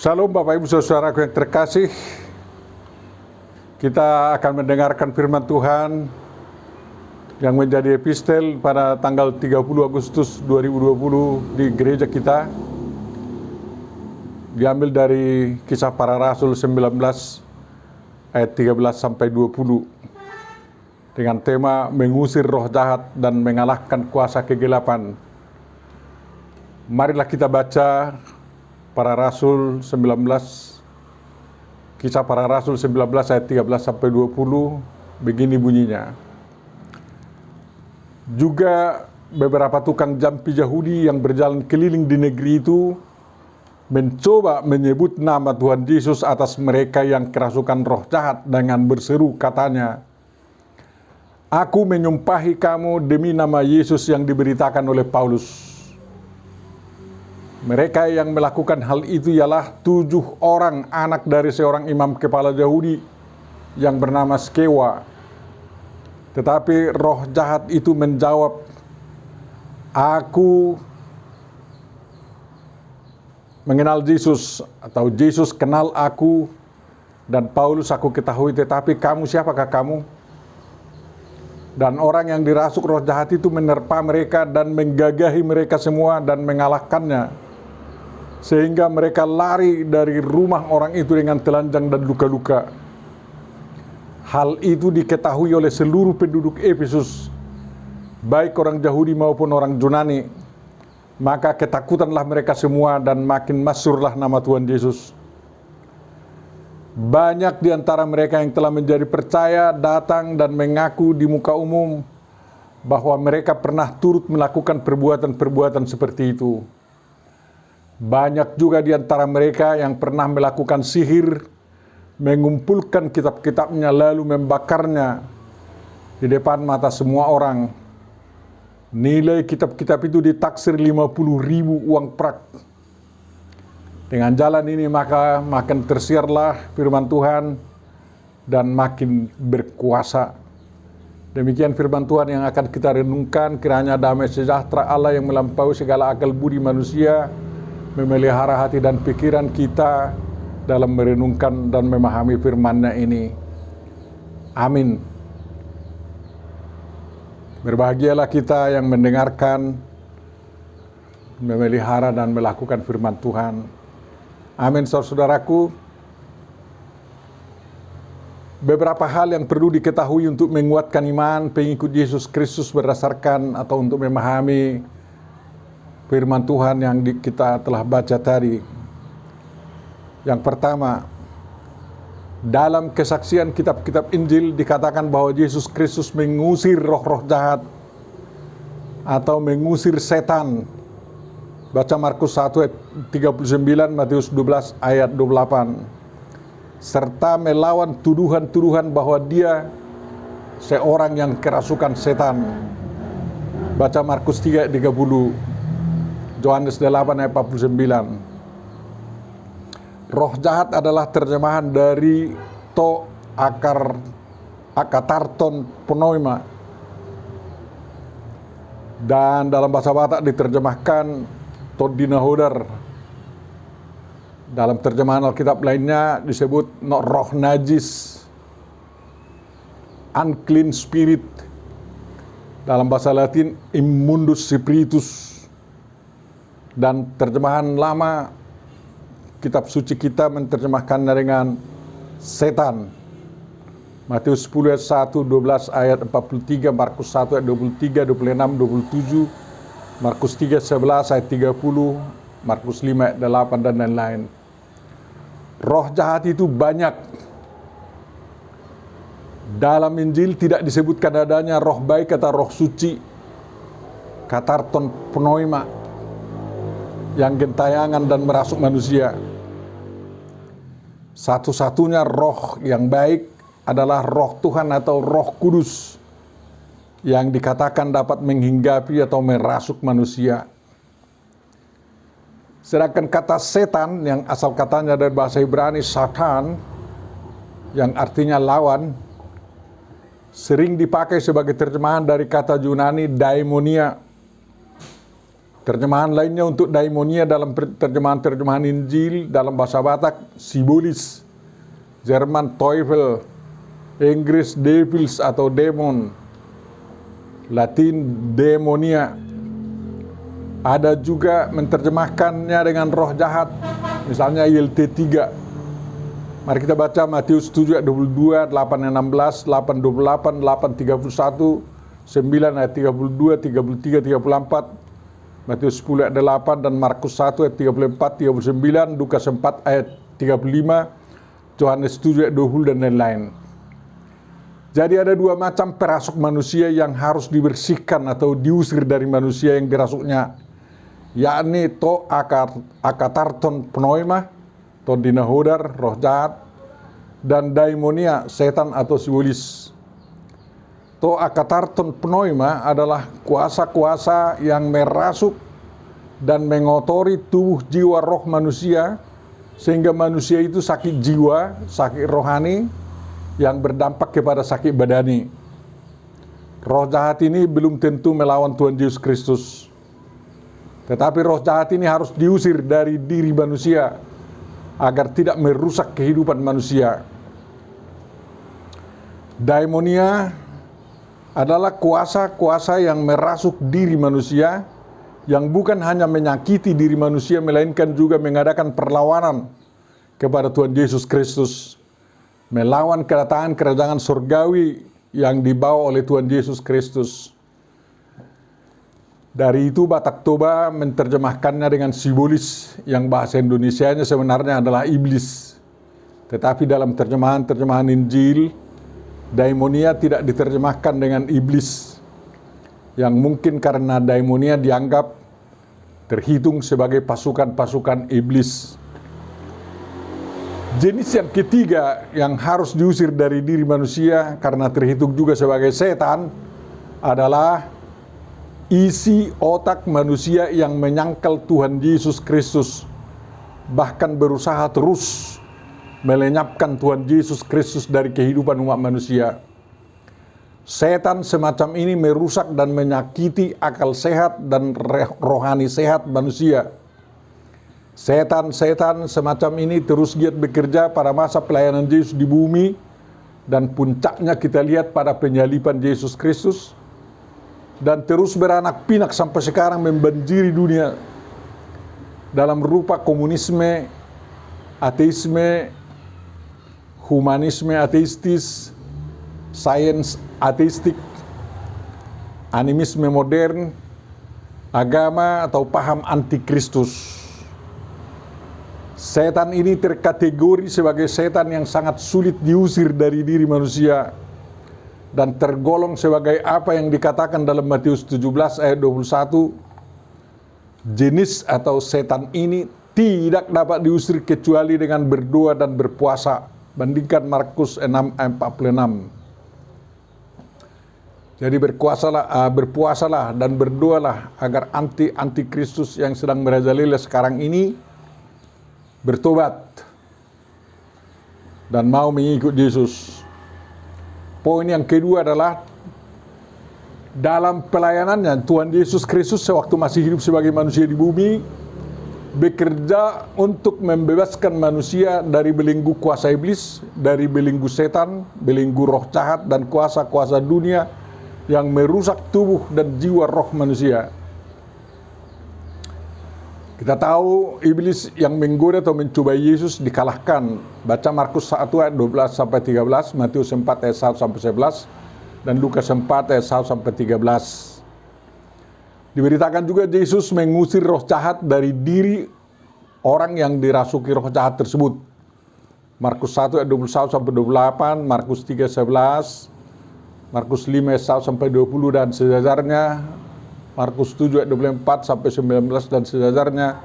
Salam Bapak Ibu Saudaraku yang terkasih. Kita akan mendengarkan firman Tuhan yang menjadi epistel pada tanggal 30 Agustus 2020 di gereja kita. Diambil dari Kisah Para Rasul 19 ayat 13 sampai 20 dengan tema mengusir roh jahat dan mengalahkan kuasa kegelapan. Marilah kita baca Para Rasul 19, Kisah Para Rasul 19 ayat 13 sampai 20, begini bunyinya. Juga beberapa tukang jampi Yahudi yang berjalan keliling di negeri itu mencoba menyebut nama Tuhan Yesus atas mereka yang kerasukan roh jahat dengan berseru, katanya, "Aku menyumpahi kamu demi nama Yesus yang diberitakan oleh Paulus." Mereka yang melakukan hal itu ialah 7 orang anak dari seorang imam kepala Yahudi yang bernama Skewa. Tetapi roh jahat itu menjawab, "Aku mengenal Yesus," atau "Yesus kenal aku, dan Paulus aku ketahui, tetapi kamu siapakah kamu?" Dan orang yang dirasuk roh jahat itu menerpa mereka dan menggagahi mereka semua dan mengalahkannya, sehingga mereka lari dari rumah orang itu dengan telanjang dan luka-luka. Hal itu diketahui oleh seluruh penduduk Efesus, baik orang Yahudi maupun orang Yunani. Maka ketakutanlah mereka semua dan makin masyhurlah nama Tuhan Yesus. Banyak di antara mereka yang telah menjadi percaya datang dan mengaku di muka umum bahwa mereka pernah turut melakukan perbuatan-perbuatan seperti itu. Banyak juga di antara mereka yang pernah melakukan sihir, mengumpulkan kitab-kitabnya lalu membakarnya di depan mata semua orang. Nilai kitab-kitab itu ditaksir 50.000 uang perak. Dengan jalan ini maka makin tersiarlah firman Tuhan dan makin berkuasa. Demikian firman Tuhan yang akan kita renungkan. Kiranya damai sejahtera Allah yang melampaui segala akal budi manusia memelihara hati dan pikiran kita dalam merenungkan dan memahami firman-Nya ini. Amin. Berbahagialah kita yang mendengarkan, memelihara dan melakukan firman Tuhan. Amin, saudaraku. Beberapa hal yang perlu diketahui untuk menguatkan iman pengikut Yesus Kristus berdasarkan atau untuk memahami firman Tuhan yang kita telah baca tadi. Yang pertama, dalam kesaksian kitab-kitab Injil dikatakan bahwa Yesus Kristus mengusir roh-roh jahat atau mengusir setan. Baca Markus 1 ayat 39, Matius 12 ayat 28. Serta melawan tuduhan-tuduhan bahwa dia seorang yang kerasukan setan. Baca Markus 3 ayat 30. Yohanes 8 ayat 49. Roh jahat adalah terjemahan dari to akatarton pneuma, dan dalam bahasa Batak diterjemahkan todinahodar. Dalam terjemahan Alkitab lainnya disebut roh najis, unclean spirit. Dalam bahasa Latin immundus spiritus. Dan terjemahan lama kitab suci kita menerjemahkannya dengan setan. Matius 10 ayat 1, 12 ayat 43, Markus 1 ayat 23, 26, 27, Markus 3 11 ayat 30, Markus 5 ayat 8 dan lain-lain. Roh jahat itu banyak. Dalam Injil tidak disebutkan adanya roh baik atau roh suci, katarton pneuma, yang gentayangan dan merasuk manusia. Satu-satunya roh yang baik adalah roh Tuhan atau Roh Kudus yang dikatakan dapat menghinggapi atau merasuk manusia. Sedangkan kata setan yang asal katanya dari bahasa Ibrani satan, yang artinya lawan, sering dipakai sebagai terjemahan dari kata Yunani daimonia Terjemahan lainnya untuk daimonia dalam terjemahan Injil dalam bahasa Batak, sibolis, Jerman Teufel, Inggris devils atau demon, Latin demonia. Ada juga menerjemahkannya dengan roh jahat, misalnya ILT 3. Mari kita baca Matius 7 ayat 22, 8 ayat 16, 8 28, 8 31, 9 ayat 32, 33, 34, Matius 10 ayat 8 dan Markus 1 ayat 34, 39, Lukas 4 ayat 35, Yohanes 7 ayat 20 dan lain-lain. Jadi ada dua macam perasuk manusia yang harus dibersihkan atau diusir dari manusia yang dirasuknya, yakni to akatarton pneuma, to dinahodar, roh jahat, dan daimonia, setan atau sibolis. To akatarton pneuma adalah kuasa-kuasa yang merasuk dan mengotori tubuh jiwa roh manusia, sehingga manusia itu sakit jiwa, sakit rohani, yang berdampak kepada sakit badani. Roh jahat ini belum tentu melawan Tuhan Yesus Kristus. Tetapi roh jahat ini harus diusir dari diri manusia, agar tidak merusak kehidupan manusia. Daimonia adalah kuasa-kuasa yang merasuk diri manusia, yang bukan hanya menyakiti diri manusia, melainkan juga mengadakan perlawanan kepada Tuhan Yesus Kristus, melawan kedatangan kerajaan surgawi yang dibawa oleh Tuhan Yesus Kristus. Dari itu Batak Toba menerjemahkannya dengan sibolis, yang bahasa Indonesianya sebenarnya adalah iblis. Tetapi dalam terjemahan Injil, daimonia tidak diterjemahkan dengan iblis, yang mungkin karena daimonia dianggap terhitung sebagai pasukan-pasukan iblis. Jenis yang ketiga yang harus diusir dari diri manusia karena terhitung juga sebagai setan adalah isi otak manusia yang menyangkal Tuhan Yesus Kristus, bahkan berusaha terus melenyapkan Tuhan Yesus Kristus dari kehidupan umat manusia. Setan semacam ini merusak dan menyakiti akal sehat dan rohani sehat manusia. Setan-setan semacam ini terus giat bekerja pada masa pelayanan Yesus di bumi, dan puncaknya kita lihat pada penyaliban Yesus Kristus, dan terus beranak pinak sampai sekarang membanjiri dunia dalam rupa komunisme, ateisme, humanisme ateistis, sains ateistik, animisme modern, agama atau paham antikristus. Setan ini terkategori sebagai setan yang sangat sulit diusir dari diri manusia, dan tergolong sebagai apa yang dikatakan dalam Matius 17 ayat 21, jenis atau setan ini tidak dapat diusir kecuali dengan berdoa dan berpuasa. Bandingkan Markus 6 ayat 46. Jadi berpuasalah dan berdoalah agar antikristus yang sedang merajalela sekarang ini bertobat dan mau mengikut Yesus. Poin yang kedua adalah dalam pelayanannya Tuhan Yesus Kristus sewaktu masih hidup sebagai manusia di bumi, bekerja untuk membebaskan manusia dari belenggu kuasa iblis, dari belenggu setan, belenggu roh jahat, dan kuasa-kuasa dunia yang merusak tubuh dan jiwa roh manusia. Kita tahu iblis yang menggoda atau mencobai Yesus dikalahkan. Baca Markus 1 ayat 12 sampai 13, Matius 4 ayat 1 sampai 11, dan Lukas 4 ayat 1 sampai 13. Diberitakan juga Yesus mengusir roh jahat dari diri orang yang dirasuki roh jahat tersebut. Markus 1 ayat 21 sampai 28, Markus 3 11, Markus 5 ayat 1 sampai 20 dan sejajarnya, Markus 7 ayat 24 sampai 19 dan sejajarnya,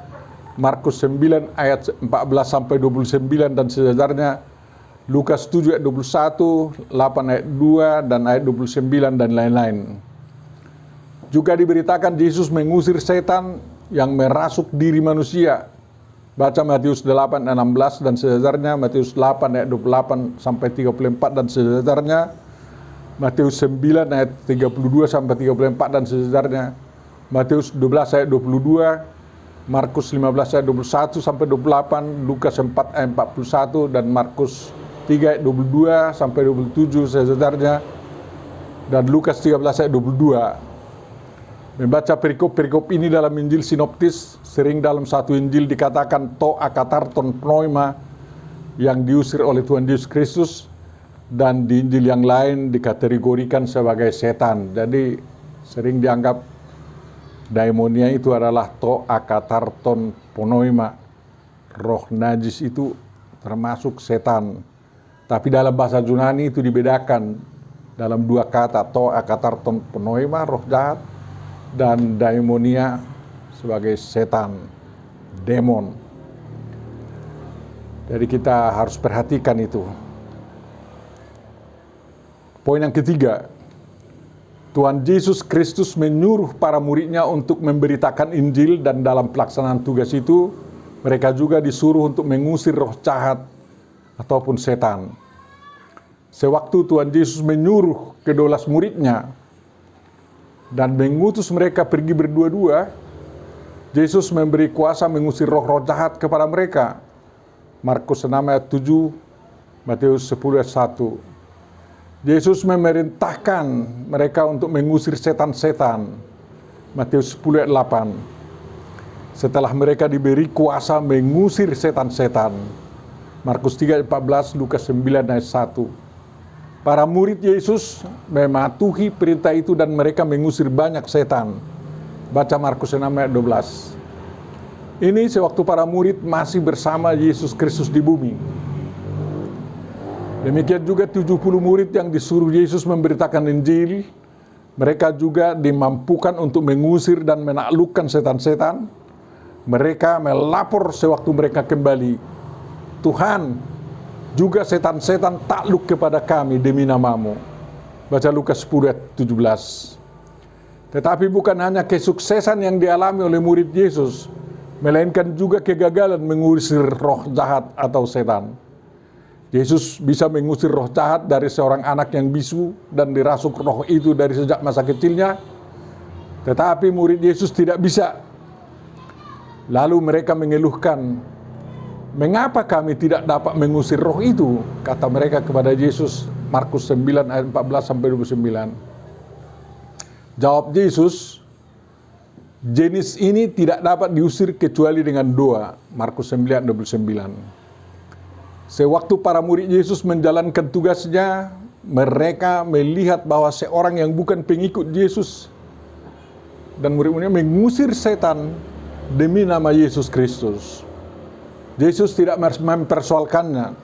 Markus 9 ayat 14 sampai 29 dan sejajarnya, Lukas 7 ayat 21, 8 ayat 2 dan ayat 29 dan lain-lain. Juga diberitakan Yesus mengusir setan yang merasuk diri manusia. Baca Matius 8 ayat 16 dan sejajarnya, Matius 8 ayat 28 sampai 34 dan sejajarnya, Matius 9 ayat 32 sampai 34 dan sejajarnya, Matius 12 ayat 22, Markus 15 ayat 21 sampai 28, Lukas 4 ayat 41, dan Markus 3 ayat 22 sampai 27 sejajarnya, dan Lukas 13 ayat 22. Membaca perikop-perikop ini dalam Injil sinoptis, sering dalam satu Injil dikatakan to akatarton pneuma yang diusir oleh Tuhan Yesus Kristus, dan di Injil yang lain dikategorikan sebagai setan. Jadi sering dianggap daimonia itu adalah to akatarton pneuma. Roh najis itu termasuk setan. Tapi dalam bahasa Yunani itu dibedakan dalam dua kata, to akatarton pneuma, roh jahat, dan daimonia sebagai setan, demon. Jadi kita harus perhatikan itu. Poin yang ketiga, Tuhan Yesus Kristus menyuruh para muridnya untuk memberitakan Injil, dan dalam pelaksanaan tugas itu mereka juga disuruh untuk mengusir roh jahat ataupun setan. Sewaktu Tuhan Yesus menyuruh ke-12 muridnya dan mengutus mereka pergi berdua-dua, Yesus memberi kuasa mengusir roh-roh jahat kepada mereka. Markus 6 ayat 7, Matius 10 ayat 1. Yesus memerintahkan mereka untuk mengusir setan-setan. Matius 10 ayat 8. Setelah mereka diberi kuasa mengusir setan-setan. Markus 3 ayat 14, Lukas 9 ayat 1. Para murid Yesus mematuhi perintah itu dan mereka mengusir banyak setan. Baca Markus 6 ayat 12. Ini sewaktu para murid masih bersama Yesus Kristus di bumi. Demikian juga 70 murid yang disuruh Yesus memberitakan Injil. Mereka juga dimampukan untuk mengusir dan menaklukkan setan-setan. Mereka melapor sewaktu mereka kembali, Tuhan, juga setan-setan takluk kepada kami demi nama-Mu. Baca Lukas 10 ayat 17. Tetapi bukan hanya kesuksesan yang dialami oleh murid Yesus, melainkan juga kegagalan mengusir roh jahat atau setan. Yesus bisa mengusir roh jahat dari seorang anak yang bisu dan dirasuk roh itu dari sejak masa kecilnya. Tetapi murid Yesus tidak bisa. Lalu mereka mengeluhkan, mengapa kami tidak dapat mengusir roh itu? Kata mereka kepada Yesus, Markus 9 ayat 14 sampai 29. Jawab Yesus, jenis ini tidak dapat diusir kecuali dengan doa. Markus 9 ayat 29. Sewaktu para murid Yesus menjalankan tugasnya, mereka melihat bahwa seorang yang bukan pengikut Yesus dan murid-muridnya mengusir setan demi nama Yesus Kristus. Yesus tidak mempersoalkannya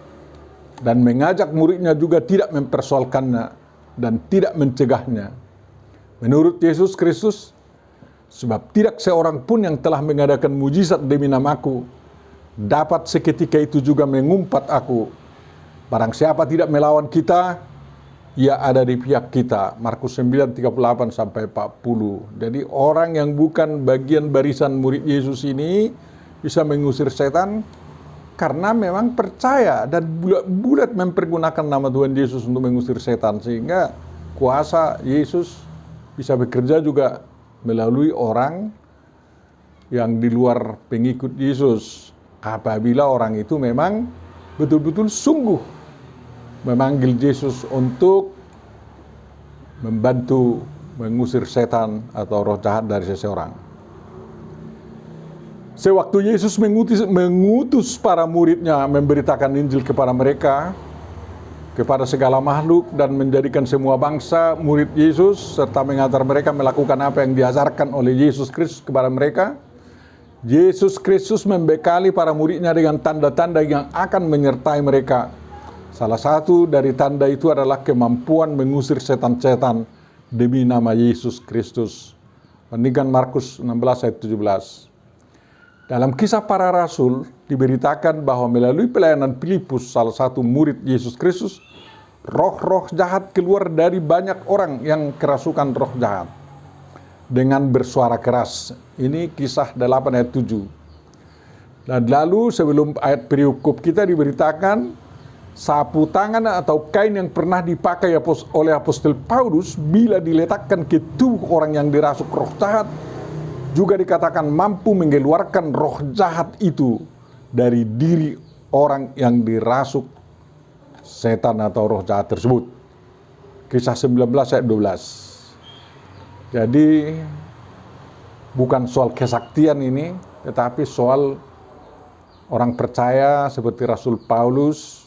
dan mengajak muridnya juga tidak mempersoalkannya dan tidak mencegahnya. Menurut Yesus Kristus, sebab tidak seorang pun yang telah mengadakan mujizat demi namaku dapat seketika itu juga mengumpat aku. Barang siapa tidak melawan kita, ia ada di pihak kita. Markus 9, 38 sampai 40. Jadi orang yang bukan bagian barisan murid Yesus ini bisa mengusir setan karena memang percaya dan bulat-bulat mempergunakan nama Tuhan Yesus untuk mengusir setan, sehingga kuasa Yesus bisa bekerja juga melalui orang yang di luar pengikut Yesus, apabila orang itu memang betul-betul sungguh memanggil Yesus untuk membantu mengusir setan atau roh jahat dari seseorang. Sewaktu Yesus mengutus para muridnya memberitakan Injil kepada mereka, kepada segala makhluk, dan menjadikan semua bangsa murid Yesus, serta mengajar mereka melakukan apa yang diajarkan oleh Yesus Kristus kepada mereka, Yesus Kristus membekali para muridnya dengan tanda-tanda yang akan menyertai mereka. Salah satu dari tanda itu adalah kemampuan mengusir setan-setan demi nama Yesus Kristus. Bandingkan Markus 16 ayat 17. Dalam Kisah Para Rasul diberitakan bahwa melalui pelayanan Filipus, salah satu murid Yesus Kristus, roh-roh jahat keluar dari banyak orang yang kerasukan roh jahat dengan bersuara keras. Ini Kisah 8 ayat 7. Dan lalu sebelum ayat perikop kita diberitakan, sapu tangan atau kain yang pernah dipakai oleh apostol Paulus bila diletakkan ke tubuh orang yang dirasuk roh jahat, juga dikatakan mampu mengeluarkan roh jahat itu dari diri orang yang dirasuk setan atau roh jahat tersebut. Kisah 19 ayat 12. Jadi bukan soal kesaktian ini, tetapi soal orang percaya seperti Rasul Paulus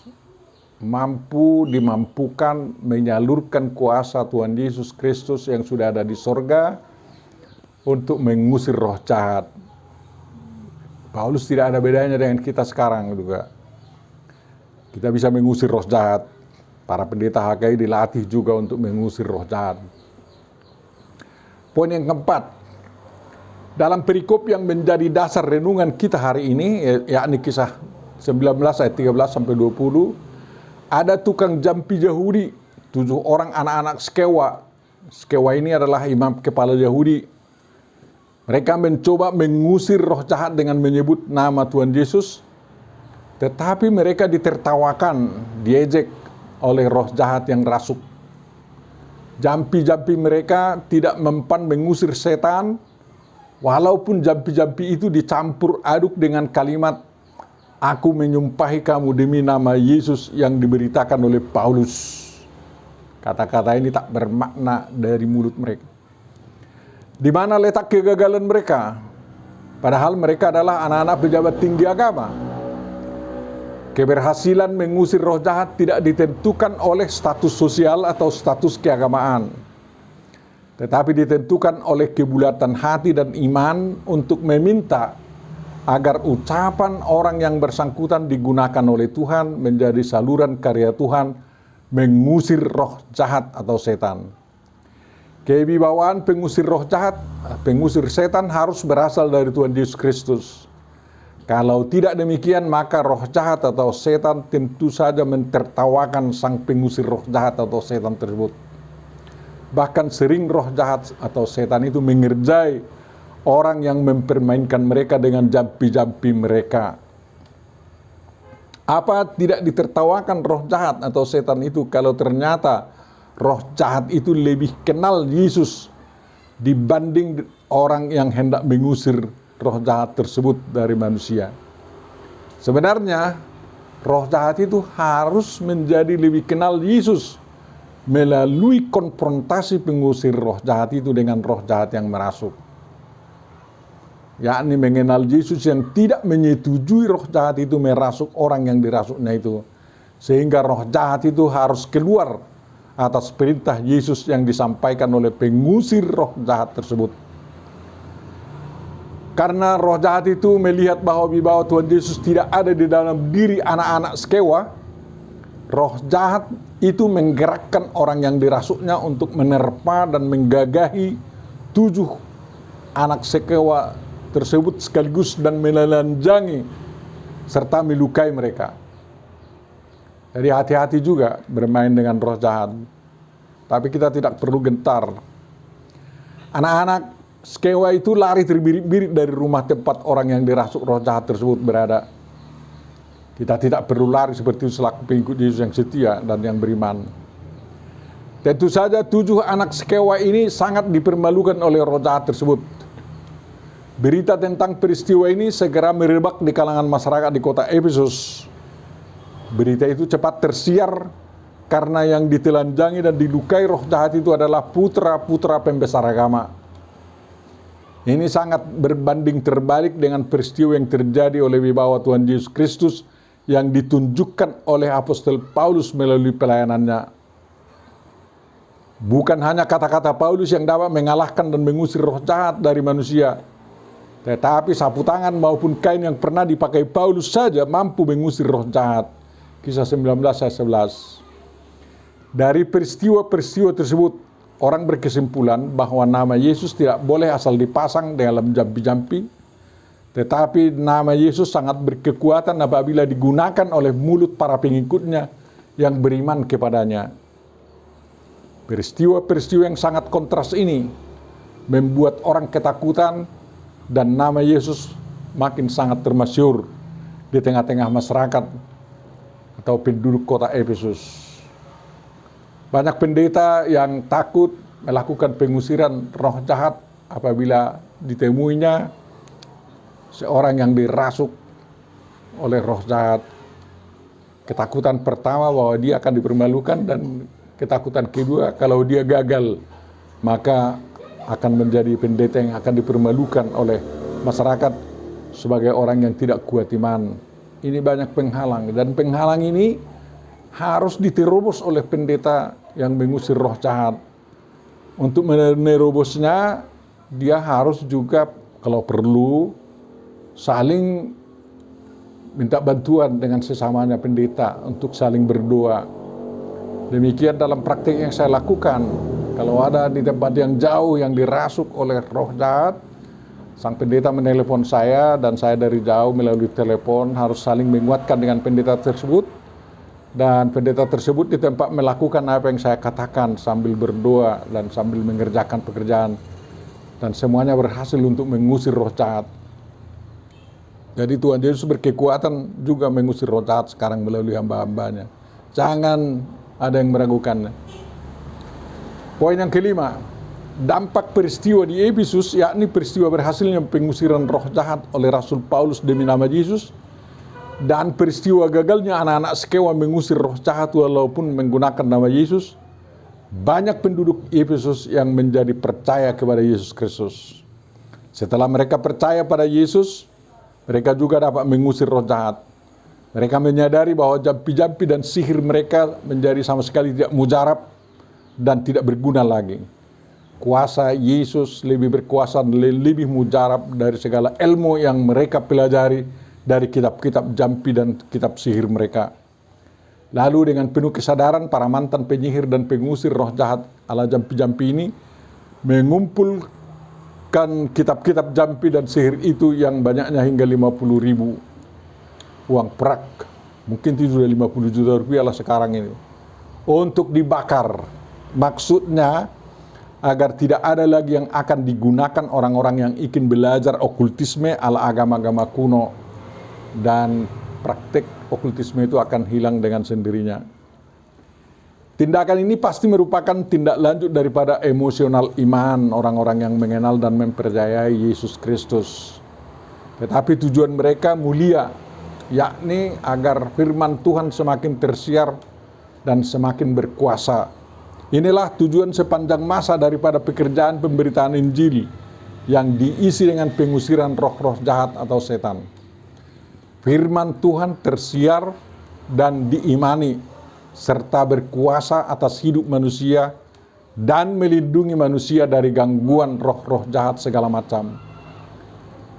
dimampukan menyalurkan kuasa Tuhan Yesus Kristus yang sudah ada di sorga untuk mengusir roh jahat. Paulus tidak ada bedanya dengan kita sekarang juga. Kita bisa mengusir roh jahat. Para pendeta HKI dilatih juga untuk mengusir roh jahat. Poin yang keempat, dalam perikop yang menjadi dasar renungan kita hari ini, yakni kisah 19 ayat 13 sampai 20, ada tukang jampi Yahudi, 7 orang anak-anak Skewa. Skewa ini adalah imam kepala Yahudi. Mereka mencoba mengusir roh jahat dengan menyebut nama Tuhan Yesus, tetapi mereka ditertawakan, diejek oleh roh jahat yang rasuk. Jampi-jampi mereka tidak mempan mengusir setan, walaupun jampi-jampi itu dicampur aduk dengan kalimat, "Aku menyumpahi kamu demi nama Yesus yang diberitakan oleh Paulus." Kata-kata ini tak bermakna dari mulut mereka. Di mana letak kegagalan mereka? Padahal mereka adalah anak-anak pejabat tinggi agama. Keberhasilan mengusir roh jahat tidak ditentukan oleh status sosial atau status keagamaan, tetapi ditentukan oleh kebulatan hati dan iman untuk meminta agar ucapan orang yang bersangkutan digunakan oleh Tuhan menjadi saluran karya Tuhan mengusir roh jahat atau setan. Kewibawaan pengusir roh jahat, pengusir setan harus berasal dari Tuhan Yesus Kristus. Kalau tidak demikian, maka roh jahat atau setan tentu saja mentertawakan sang pengusir roh jahat atau setan tersebut. Bahkan sering roh jahat atau setan itu mengerjai orang yang mempermainkan mereka dengan jampi-jampi mereka. Apa tidak ditertawakan roh jahat atau setan itu kalau ternyata roh jahat itu lebih kenal Yesus dibanding orang yang hendak mengusir roh jahat tersebut dari manusia. Sebenarnya roh jahat itu harus menjadi lebih kenal Yesus melalui konfrontasi pengusir roh jahat itu dengan roh jahat yang merasuk. Yakni mengenal Yesus yang tidak menyetujui roh jahat itu merasuk orang yang dirasuknya itu. Sehingga roh jahat itu harus keluar atas perintah Yesus yang disampaikan oleh pengusir roh jahat tersebut. Karena roh jahat itu melihat bahwa wibawa Tuhan Yesus tidak ada di dalam diri anak-anak Skewa, roh jahat itu menggerakkan orang yang dirasuknya untuk menerpa dan menggagahi 7 anak Skewa tersebut sekaligus dan menelanjangi serta melukai mereka. Jadi hati-hati juga bermain dengan roh jahat. Tapi kita tidak perlu gentar. Anak-anak Skewa itu lari terbirit-birit dari rumah tempat orang yang dirasuk roh jahat tersebut berada. Kita tidak perlu lari seperti selaku pengikut Yesus yang setia dan yang beriman. Tentu saja 7 anak Skewa ini sangat dipermalukan oleh roh jahat tersebut. Berita tentang peristiwa ini segera merebak di kalangan masyarakat di kota Efesus. Berita itu cepat tersiar karena yang ditelanjangi dan dilukai roh jahat itu adalah putra-putra pembesar agama. Ini sangat berbanding terbalik dengan peristiwa yang terjadi oleh wibawa Tuhan Yesus Kristus yang ditunjukkan oleh apostol Paulus melalui pelayanannya. Bukan hanya kata-kata Paulus yang dapat mengalahkan dan mengusir roh jahat dari manusia, tetapi sapu tangan maupun kain yang pernah dipakai Paulus saja mampu mengusir roh jahat. Kisah 19 ayat 11. Dari peristiwa-peristiwa tersebut, orang berkesimpulan bahwa nama Yesus tidak boleh asal dipasang dalam jampi-jampi, tetapi nama Yesus sangat berkekuatan apabila digunakan oleh mulut para pengikutnya yang beriman kepadanya. Peristiwa-peristiwa yang sangat kontras ini membuat orang ketakutan dan nama Yesus makin sangat termasyhur di tengah-tengah masyarakat atau penduduk kota Efesus. Banyak pendeta yang takut melakukan pengusiran roh jahat apabila ditemuinya seorang yang dirasuk oleh roh jahat. Ketakutan pertama bahwa dia akan dipermalukan, dan ketakutan kedua kalau dia gagal maka akan menjadi pendeta yang akan dipermalukan oleh masyarakat sebagai orang yang tidak kuat iman. Ini banyak penghalang, dan penghalang ini harus diterobos oleh pendeta yang mengusir roh jahat. Untuk menerobosnya, dia harus juga kalau perlu saling minta bantuan dengan sesamanya pendeta untuk saling berdoa. Demikian dalam praktik yang saya lakukan. Kalau ada di tempat yang jauh yang dirasuk oleh roh jahat, sang pendeta menelepon saya, dan saya dari jauh melalui telepon harus saling menguatkan dengan pendeta tersebut. Dan pendeta tersebut di tempat melakukan apa yang saya katakan sambil berdoa dan sambil mengerjakan pekerjaan. Dan semuanya berhasil untuk mengusir roh jahat. Jadi Tuhan Yesus berkekuatan juga mengusir roh jahat sekarang melalui hamba-hambanya. Jangan ada yang meragukannya. Poin yang kelima, dampak peristiwa di Efesus, yakni peristiwa berhasilnya pengusiran roh jahat oleh Rasul Paulus demi nama Yesus, dan peristiwa gagalnya anak-anak Skewa mengusir roh jahat walaupun menggunakan nama Yesus. Banyak penduduk Efesus yang menjadi percaya kepada Yesus Kristus. Setelah mereka percaya pada Yesus, mereka juga dapat mengusir roh jahat. Mereka menyadari bahwa jampi-jampi dan sihir mereka menjadi sama sekali tidak mujarab dan tidak berguna lagi. Kuasa Yesus lebih berkuasa dan lebih mujarab dari segala ilmu yang mereka pelajari dari kitab-kitab jampi dan kitab sihir mereka. Lalu dengan penuh kesadaran, para mantan penyihir dan pengusir roh jahat ala jampi-jampi ini mengumpulkan kitab-kitab jampi dan sihir itu yang banyaknya hingga 50.000 uang perak. Mungkin itu sudah 50 juta rupiah lah sekarang ini. Untuk dibakar. Maksudnya agar tidak ada lagi yang akan digunakan orang-orang yang ingin belajar okultisme ala agama-agama kuno. Dan praktek okultisme itu akan hilang dengan sendirinya. Tindakan ini pasti merupakan tindak lanjut daripada emosional iman orang-orang yang mengenal dan mempercayai Yesus Kristus. Tetapi tujuan mereka mulia, yakni agar firman Tuhan semakin tersiar dan semakin berkuasa. Inilah tujuan sepanjang masa daripada pekerjaan pemberitaan Injil yang diisi dengan pengusiran roh-roh jahat atau setan. Firman Tuhan tersiar dan diimani serta berkuasa atas hidup manusia dan melindungi manusia dari gangguan roh-roh jahat segala macam.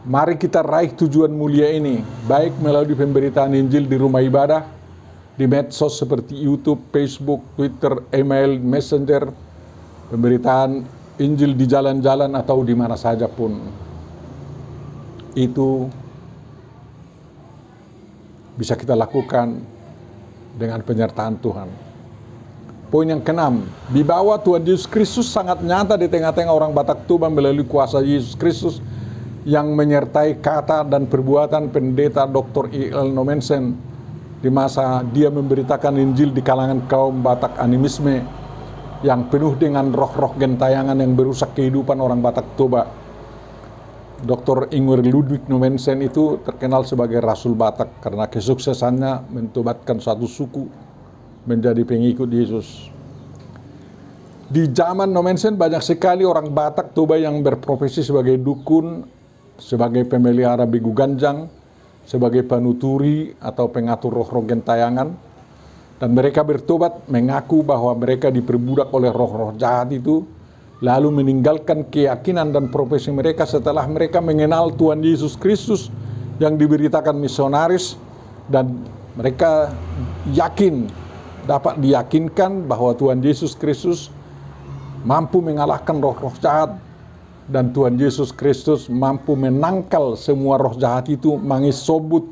Mari kita raih tujuan mulia ini, baik melalui pemberitaan Injil di rumah ibadah, di medsos seperti YouTube, Facebook, Twitter, email, messenger, pemberitaan Injil di jalan-jalan atau di mana saja pun. Itu bisa kita lakukan dengan penyertaan Tuhan. Poin yang keenam, di bawah Tuhan Yesus Kristus sangat nyata di tengah-tengah orang Batak Toba melalui kuasa Yesus Kristus yang menyertai kata dan perbuatan pendeta Dr. E.L. Nomensen di masa dia memberitakan Injil di kalangan kaum Batak animisme yang penuh dengan roh-roh gentayangan yang berusak kehidupan orang Batak Toba. Dr. Ingwer Ludwig Nomensen itu terkenal sebagai Rasul Batak karena kesuksesannya mentobatkan satu suku menjadi pengikut Yesus. Di zaman Nomensen banyak sekali orang Batak Toba yang berprofesi sebagai dukun, sebagai pemelihara bigu ganjang, sebagai panuturi atau pengatur roh-roh gentayangan, dan mereka bertobat mengaku bahwa mereka diperbudak oleh roh-roh jahat itu, lalu meninggalkan keyakinan dan profesi mereka setelah mereka mengenal Tuhan Yesus Kristus yang diberitakan misionaris, dan mereka yakin, dapat diyakinkan bahwa Tuhan Yesus Kristus mampu mengalahkan roh-roh jahat, dan Tuhan Yesus Kristus mampu menangkal semua roh jahat itu, mangisobut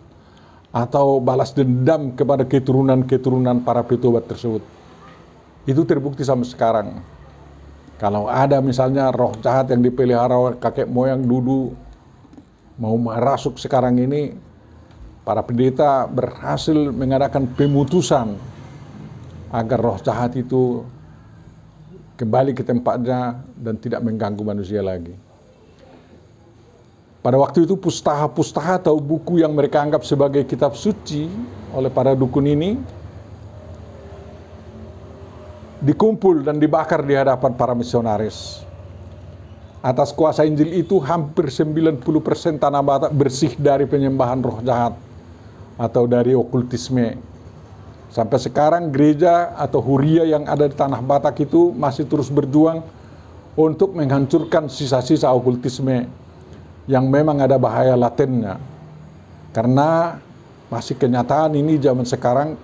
atau balas dendam kepada keturunan-keturunan para petobat tersebut. Itu terbukti sampai sekarang. Kalau ada misalnya roh jahat yang dipelihara oleh kakek moyang dulu mau merasuk sekarang ini, para pendeta berhasil mengadakan pemutusan agar roh jahat itu kembali ke tempatnya dan tidak mengganggu manusia lagi. Pada waktu itu pustaha-pustaha atau buku yang mereka anggap sebagai kitab suci oleh para dukun ini dikumpul dan dibakar di hadapan para misionaris. Atas kuasa Injil itu hampir 90% Tanah Batak bersih dari penyembahan roh jahat atau dari okultisme. Sampai sekarang gereja atau huria yang ada di Tanah Batak itu masih terus berjuang untuk menghancurkan sisa-sisa okultisme yang memang ada bahaya latennya. Karena masih kenyataan ini zaman sekarang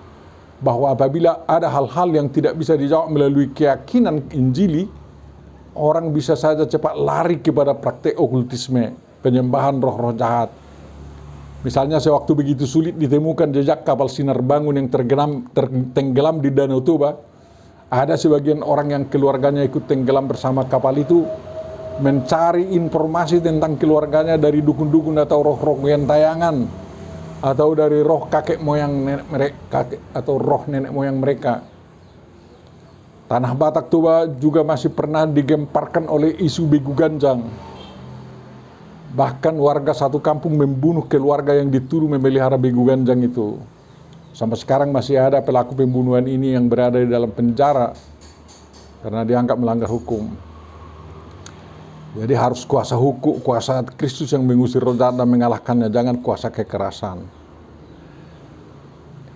bahwa apabila ada hal-hal yang tidak bisa dijawab melalui keyakinan Injili, orang bisa saja cepat lari kepada praktek okultisme, penyembahan roh-roh jahat. Misalnya sewaktu begitu sulit ditemukan jejak kapal Sinar Bangun yang tenggelam di Danau Toba, ada sebagian orang yang keluarganya ikut tenggelam bersama kapal itu mencari informasi tentang keluarganya dari dukun-dukun atau roh-roh gentayangan atau dari roh kakek moyang nenek mereka atau roh nenek moyang mereka. Tanah Batak Toba juga masih pernah digemparkan oleh isu begu ganjang. Bahkan warga satu kampung membunuh keluarga yang dituduh memelihara begu ganjang itu. Sampai sekarang masih ada pelaku pembunuhan ini yang berada di dalam penjara karena dianggap melanggar hukum. Jadi harus kuasa hukum, kuasa Kristus yang mengusir roh jahat dan mengalahkannya, jangan kuasa kekerasan.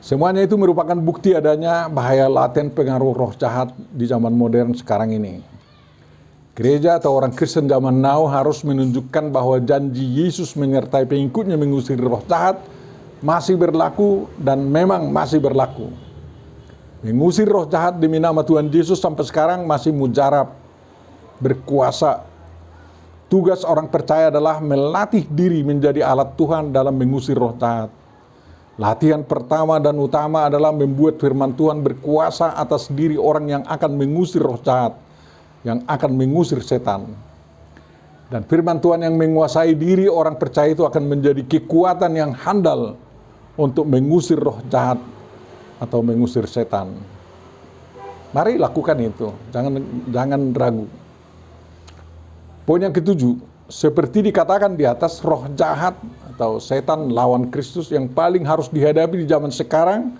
Semuanya itu merupakan bukti adanya bahaya laten pengaruh roh jahat di zaman modern sekarang ini. Gereja atau orang Kristen zaman now harus menunjukkan bahwa janji Yesus menyertai pengikutnya mengusir roh jahat masih berlaku dan memang masih berlaku. Mengusir roh jahat demi nama Tuhan Yesus sampai sekarang masih mujarab, berkuasa. Tugas orang percaya adalah melatih diri menjadi alat Tuhan dalam mengusir roh jahat. Latihan pertama dan utama adalah membuat firman Tuhan berkuasa atas diri orang yang akan mengusir roh jahat, yang akan mengusir setan. Dan firman Tuhan yang menguasai diri orang percaya itu akan menjadi kekuatan yang handal untuk mengusir roh jahat atau mengusir setan. Mari lakukan itu, jangan ragu. Poin yang ketujuh, seperti dikatakan di atas, roh jahat atau setan lawan Kristus yang paling harus dihadapi di zaman sekarang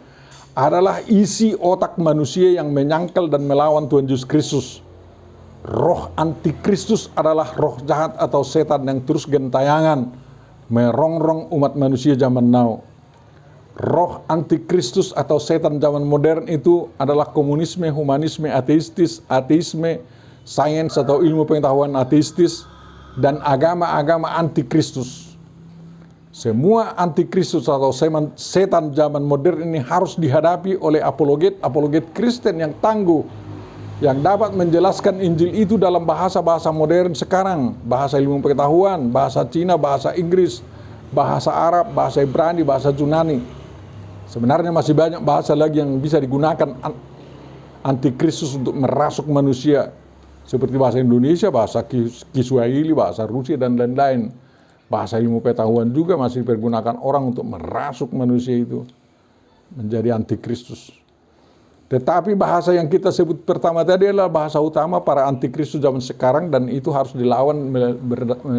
adalah isi otak manusia yang menyangkal dan melawan Tuhan Yesus Kristus. Roh antikristus adalah roh jahat atau setan yang terus gentayangan merongrong umat manusia zaman now. Roh antikristus atau setan zaman modern itu adalah komunisme, humanisme, ateisme, sains atau ilmu pengetahuan ateistis, dan agama-agama antikristus. Semua antikristus atau setan zaman modern ini harus dihadapi oleh apologet Kristen yang tangguh, yang dapat menjelaskan Injil itu dalam bahasa-bahasa modern sekarang, bahasa ilmu pengetahuan, bahasa Cina, bahasa Inggris, bahasa Arab, bahasa Ibrani, bahasa Yunani. Sebenarnya masih banyak bahasa lagi yang bisa digunakan antikristus untuk merasuk manusia, seperti bahasa Indonesia, bahasa Kiswahili, bahasa Rusia, dan lain-lain. Bahasa ilmu pengetahuan juga masih dipergunakan orang untuk merasuk manusia itu menjadi antikristus. Tetapi bahasa yang kita sebut pertama tadi adalah bahasa utama para antikristus zaman sekarang, dan itu harus dilawan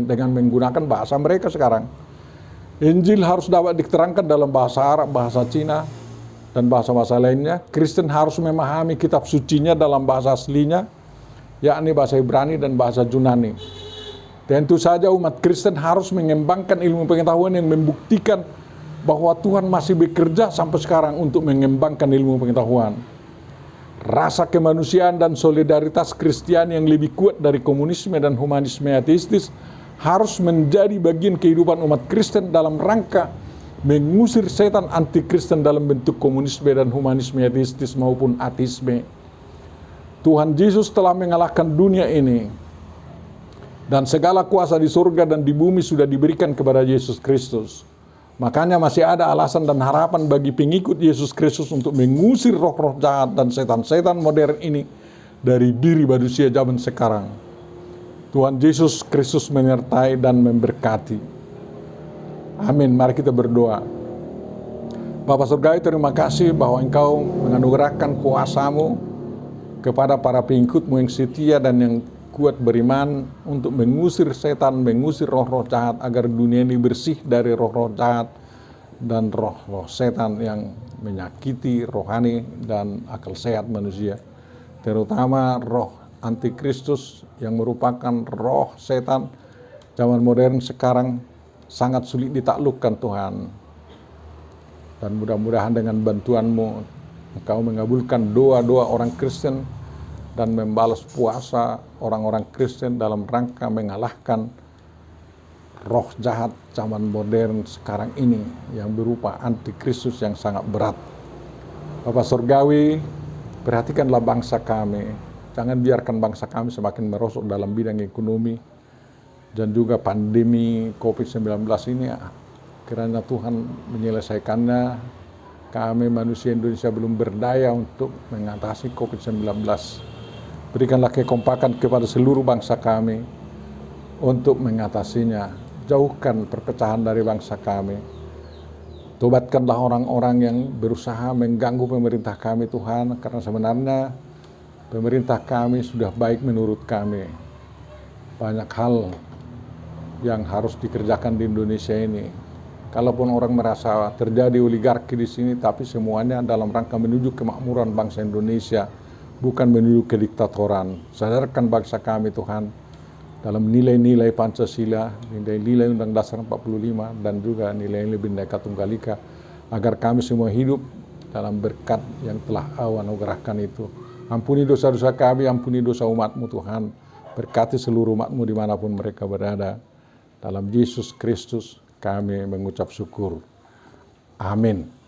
dengan menggunakan bahasa mereka sekarang. Injil harus dapat diterangkan dalam bahasa Arab, bahasa Cina, dan bahasa-bahasa lainnya. Kristen harus memahami kitab sucinya dalam bahasa aslinya, yakni bahasa Ibrani dan bahasa Yunani. Tentu saja umat Kristen harus mengembangkan ilmu pengetahuan yang membuktikan bahwa Tuhan masih bekerja sampai sekarang untuk mengembangkan ilmu pengetahuan. Rasa kemanusiaan dan solidaritas Kristiani yang lebih kuat dari komunisme dan humanisme ateistis harus menjadi bagian kehidupan umat Kristen dalam rangka mengusir setan anti-Kristen dalam bentuk komunisme dan humanisme ateistis maupun ateisme. Tuhan Yesus telah mengalahkan dunia ini, dan segala kuasa di surga dan di bumi sudah diberikan kepada Yesus Kristus. Makanya masih ada alasan dan harapan bagi pengikut Yesus Kristus untuk mengusir roh-roh jahat dan setan-setan modern ini dari diri manusia zaman sekarang. Tuhan Yesus Kristus menyertai dan memberkati. Amin. Mari kita berdoa. Bapa Surgawi, terima kasih bahwa Engkau menganugerahkan kuasa-Mu kepada para pengikut-Mu yang setia dan yang kuat beriman untuk mengusir setan, mengusir roh-roh jahat, agar dunia ini bersih dari roh-roh jahat dan roh-roh setan yang menyakiti rohani dan akal sehat manusia, terutama roh antikristus yang merupakan roh setan zaman modern sekarang sangat sulit ditaklukkan Tuhan. Dan mudah-mudahan dengan bantuan-Mu Engkau mengabulkan doa-doa orang Kristen dan membalas puasa orang-orang Kristen dalam rangka mengalahkan roh jahat zaman modern sekarang ini yang berupa antikristus yang sangat berat. Bapa Surgawi, perhatikanlah bangsa kami. Jangan biarkan bangsa kami semakin merosot dalam bidang ekonomi dan juga pandemi COVID-19 ini. Kiranya Tuhan menyelesaikannya. Kami manusia Indonesia belum berdaya untuk mengatasi COVID-19. Berikanlah kekompakan kepada seluruh bangsa kami untuk mengatasinya. Jauhkan perpecahan dari bangsa kami. Tobatkanlah orang-orang yang berusaha mengganggu pemerintah kami Tuhan, karena sebenarnya pemerintah kami sudah baik menurut kami. Banyak hal yang harus dikerjakan di Indonesia ini. Kalaupun orang merasa terjadi oligarki di sini, tapi semuanya dalam rangka menuju kemakmuran bangsa Indonesia, bukan menuju kediktatoran. Sadarkan bangsa kami Tuhan, dalam nilai-nilai Pancasila, nilai-nilai Undang Dasar 45, dan juga nilai-nilai Bhinneka Tunggal Ika, agar kami semua hidup dalam berkat yang telah Engkau anugerahkan itu. Ampuni dosa-dosa kami, ampuni dosa umat-Mu Tuhan. Berkati seluruh umat-Mu dimanapun mereka berada. Dalam Yesus Kristus kami mengucap syukur. Amin.